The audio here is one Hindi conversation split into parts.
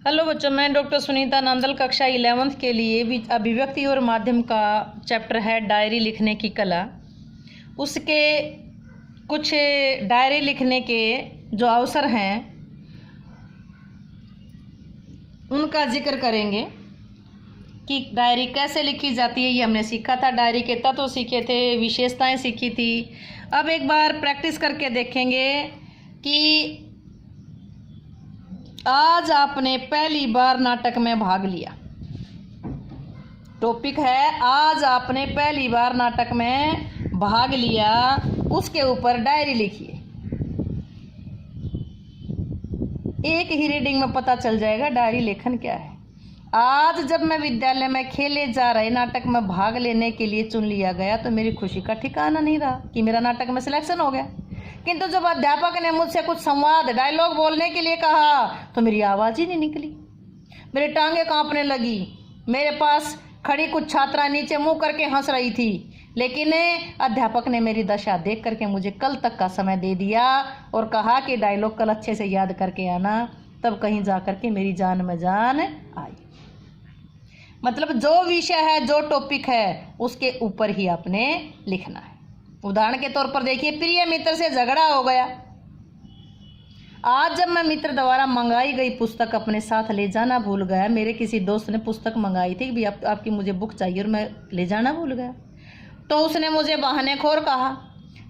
हेलो बच्चों, मैं डॉक्टर सुनीता नंदल कक्षा 11th के लिए अभिव्यक्ति और माध्यम का चैप्टर है डायरी लिखने की कला। उसके कुछ डायरी लिखने के जो अवसर हैं उनका जिक्र करेंगे कि डायरी कैसे लिखी जाती है। ये हमने सीखा था, डायरी के तत्व सीखे थे, विशेषताएं सीखी थी। अब एक बार प्रैक्टिस करके देखेंगे कि आज आपने पहली बार नाटक में भाग लिया। टॉपिक है आज आपने पहली बार नाटक में भाग लिया, उसके ऊपर डायरी लिखिए। एक ही रीडिंग में पता चल जाएगा डायरी लेखन क्या है। आज जब मैं विद्यालय में खेले जा रहे नाटक में भाग लेने के लिए चुन लिया गया तो मेरी खुशी का ठिकाना नहीं रहा कि मेरा नाटक में सिलेक्शन हो गया। किंतु जब अध्यापक ने मुझसे कुछ संवाद डायलॉग बोलने के लिए कहा तो मेरी आवाज़ ही नहीं निकली। मेरी टांगें कांपने लगी। मेरे पास खड़ी कुछ छात्राएं नीचे मुंह करके हंस रही थी, लेकिन अध्यापक ने मेरी दशा देख करके मुझे कल तक का समय दे दिया और कहा कि डायलॉग कल अच्छे से याद करके आना, तब कहीं जा करके मेरी जान में जान आई। मतलब जो विषय है, जो टॉपिक है, उसके ऊपर ही आपने लिखना है। उदाहरण के तौर पर देखिए, प्रिय मित्र से झगड़ा हो गया। आज जब मैं मित्र द्वारा मंगाई गई पुस्तक अपने साथ ले जाना भूल गया। मेरे किसी दोस्त ने पुस्तक मंगाई थी कि आपकी मुझे बुक चाहिए और मैं ले जाना भूल गया, तो उसने मुझे बहानेखोर कहा।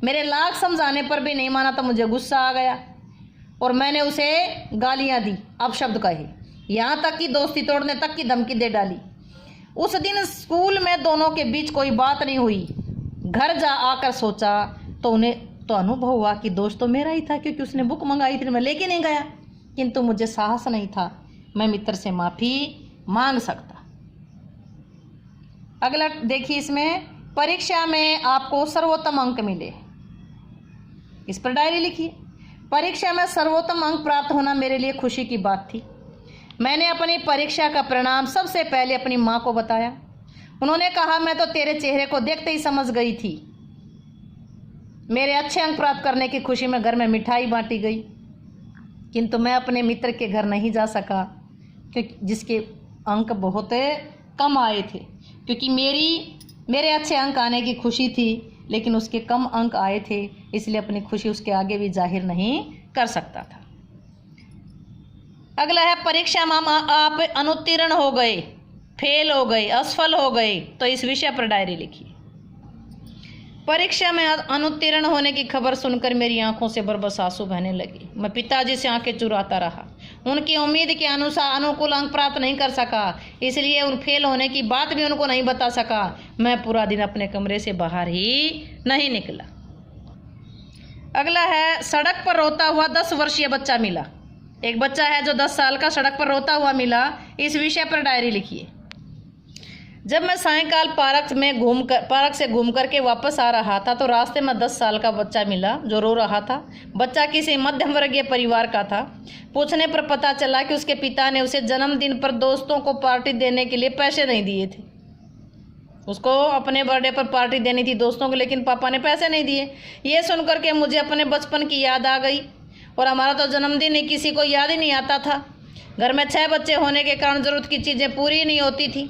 मेरे लाख समझाने पर भी नहीं माना तो मुझे गुस्सा आ गया और मैंने उसे गालियां दी, अपशब्द कहे, यहाँ तक कि दोस्ती तोड़ने तक की धमकी दे डाली। उस दिन स्कूल में दोनों के बीच कोई बात नहीं हुई। घर जा आकर सोचा तो उन्हें तो अनुभव हुआ कि दोस्त तो मेरा ही था, क्योंकि उसने बुक मंगाई थी, मैं लेके नहीं गया। किंतु मुझे साहस नहीं था, मैं मित्र से माफ़ी मांग सकता। अगला देखिए, इसमें परीक्षा में आपको सर्वोत्तम अंक मिले, इस पर डायरी लिखिए। परीक्षा में सर्वोत्तम अंक प्राप्त होना मेरे लिए खुशी की बात थी। मैंने अपनी परीक्षा का परिणाम सबसे पहले अपनी माँ को बताया। उन्होंने कहा, मैं तो तेरे चेहरे को देखते ही समझ गई थी। मेरे अच्छे अंक प्राप्त करने की खुशी में घर में मिठाई बांटी गई, किंतु मैं अपने मित्र के घर नहीं जा सका क्योंकि जिसके अंक बहुत कम आए थे, क्योंकि मेरे अच्छे अंक आने की खुशी थी, लेकिन उसके कम अंक आए थे, इसलिए अपनी खुशी उसके आगे भी जाहिर नहीं कर सकता था। अगला है, परीक्षा में आप अनुत्तीर्ण हो गए, फेल हो गए, असफल हो गए, तो इस विषय पर डायरी लिखिए। परीक्षा में अनुत्तीर्ण होने की खबर सुनकर मेरी आंखों से बरबस आंसू बहने लगे। मैं पिताजी से आंखें चुराता रहा। उनकी उम्मीद के अनुसार अनुकूल अंक प्राप्त नहीं कर सका, इसलिए उन फेल होने की बात भी उनको नहीं बता सका। मैं पूरा दिन अपने कमरे से बाहर ही नहीं निकला। अगला है, सड़क पर रोता हुआ 10 वर्षीय बच्चा मिला। एक बच्चा है जो 10 साल का सड़क पर रोता हुआ मिला, इस विषय पर डायरी लिखिए। जब मैं सायंकाल पार्क से घूम करके वापस आ रहा था तो रास्ते में 10 साल का बच्चा मिला जो रो रहा था। बच्चा किसी मध्यम वर्गीय परिवार का था। पूछने पर पता चला कि उसके पिता ने उसे जन्मदिन पर दोस्तों को पार्टी देने के लिए पैसे नहीं दिए थे। उसको अपने बर्थडे पर पार्टी देनी थी दोस्तों को, लेकिन पापा ने पैसे नहीं दिए। ये सुनकर के मुझे अपने बचपन की याद आ गई, और हमारा तो जन्मदिन ही किसी को याद ही नहीं आता था। घर में 6 बच्चे होने के कारण ज़रूरत की चीज़ें पूरी नहीं होती थी,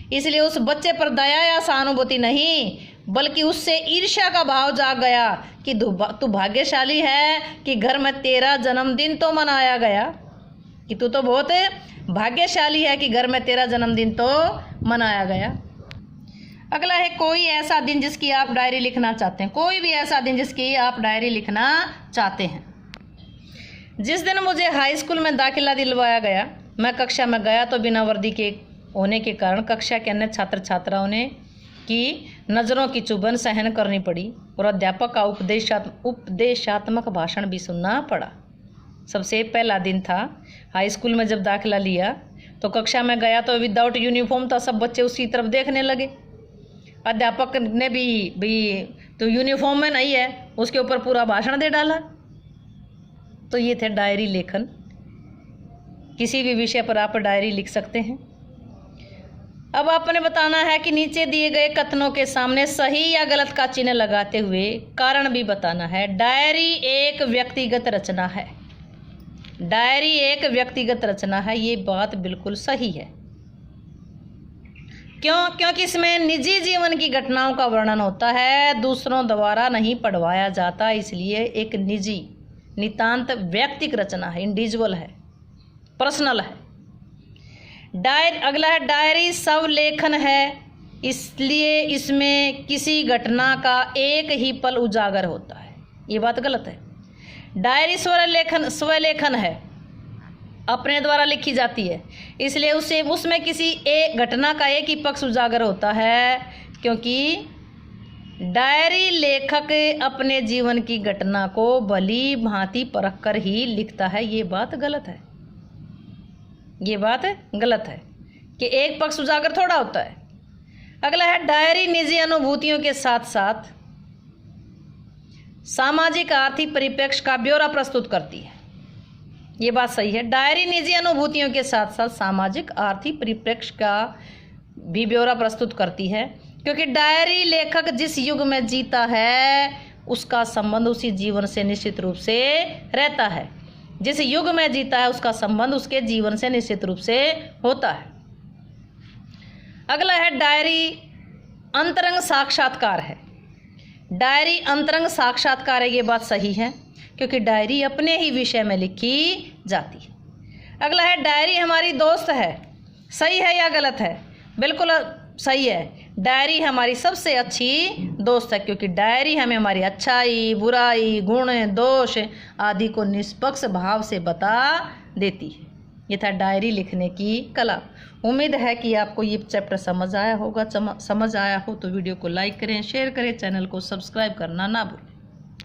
इसलिए उस बच्चे पर दया या सहानुभूति नहीं, बल्कि उससे ईर्ष्या का भाव जाग गया कि तू भाग्यशाली है कि घर में तेरा जन्मदिन तो मनाया गया, कि तू तो बहुत भाग्यशाली है कि घर में तेरा जन्मदिन तो मनाया गया। अगला है, कोई ऐसा दिन जिसकी आप डायरी लिखना चाहते हैं। कोई भी ऐसा दिन जिसकी आप डायरी लिखना चाहते हैं। जिस दिन मुझे हाई स्कूल में दाखिला दिलवाया गया, मैं कक्षा में गया तो बिना वर्दी के होने के कारण कक्षा के अन्य छात्र छात्राओं ने की नज़रों की चुभन सहन करनी पड़ी और अध्यापक का उपदेशात्मक भाषण भी सुनना पड़ा। सबसे पहला दिन था हाई स्कूल में। जब दाखिला लिया तो कक्षा में गया तो विदाउट यूनिफॉर्म था, सब बच्चे उसकी तरफ देखने लगे। अध्यापक ने भी तो यूनिफॉर्म में नहीं है, उसके ऊपर पूरा भाषण दे डाला। तो ये थे डायरी लेखन। किसी भी विषय पर आप डायरी लिख सकते हैं। अब आपने बताना है कि नीचे दिए गए कथनों के सामने सही या गलत का चिन्ह लगाते हुए कारण भी बताना है। डायरी एक व्यक्तिगत रचना है। डायरी एक व्यक्तिगत रचना है, ये बात बिल्कुल सही है। क्यों? क्योंकि इसमें निजी जीवन की घटनाओं का वर्णन होता है, दूसरों द्वारा नहीं पढ़वाया जाता, इसलिए एक निजी नितांत व्यक्तिगत रचना है, इंडिविजुअल है, पर्सनल है। अगला है डायरी स्वलेखन है, इसलिए इसमें किसी घटना का एक ही पल उजागर होता है, ये बात गलत है। डायरी स्वलेखन है, अपने द्वारा लिखी जाती है, इसलिए उसमें किसी एक घटना का एक ही पक्ष उजागर होता है, क्योंकि डायरी लेखक अपने जीवन की घटना को भली भांति परख कर ही लिखता है, ये बात गलत है। ये बात गलत है कि एक पक्ष उजागर थोड़ा होता है। अगला है डायरी निजी अनुभूतियों के साथ साथ सामाजिक आर्थिक परिप्रेक्ष्य का ब्यौरा प्रस्तुत करती है, ये बात सही है। डायरी निजी अनुभूतियों के साथ साथ सामाजिक आर्थिक परिप्रेक्ष्य का भी ब्यौरा प्रस्तुत करती है, क्योंकि डायरी लेखक जिस युग में जीता है उसका संबंध उसी जीवन से निश्चित रूप से रहता है। जिस युग में जीता है उसका संबंध उसके जीवन से निश्चित रूप से होता है। अगला है डायरी अंतरंग साक्षात्कार है। डायरी अंतरंग साक्षात्कार है, ये बात सही है, क्योंकि डायरी अपने ही विषय में लिखी जाती है। अगला है डायरी हमारी दोस्त है, सही है या गलत है? बिल्कुल सही है, डायरी हमारी सबसे अच्छी दोस्त है, क्योंकि डायरी हमें हमारी अच्छाई, बुराई, गुण, दोष आदि को निष्पक्ष भाव से बता देती है। ये था डायरी लिखने की कला। उम्मीद है कि आपको ये चैप्टर समझ आया होगा। समझ आया हो तो वीडियो को लाइक करें, शेयर करें, चैनल को सब्सक्राइब करना ना भूलें।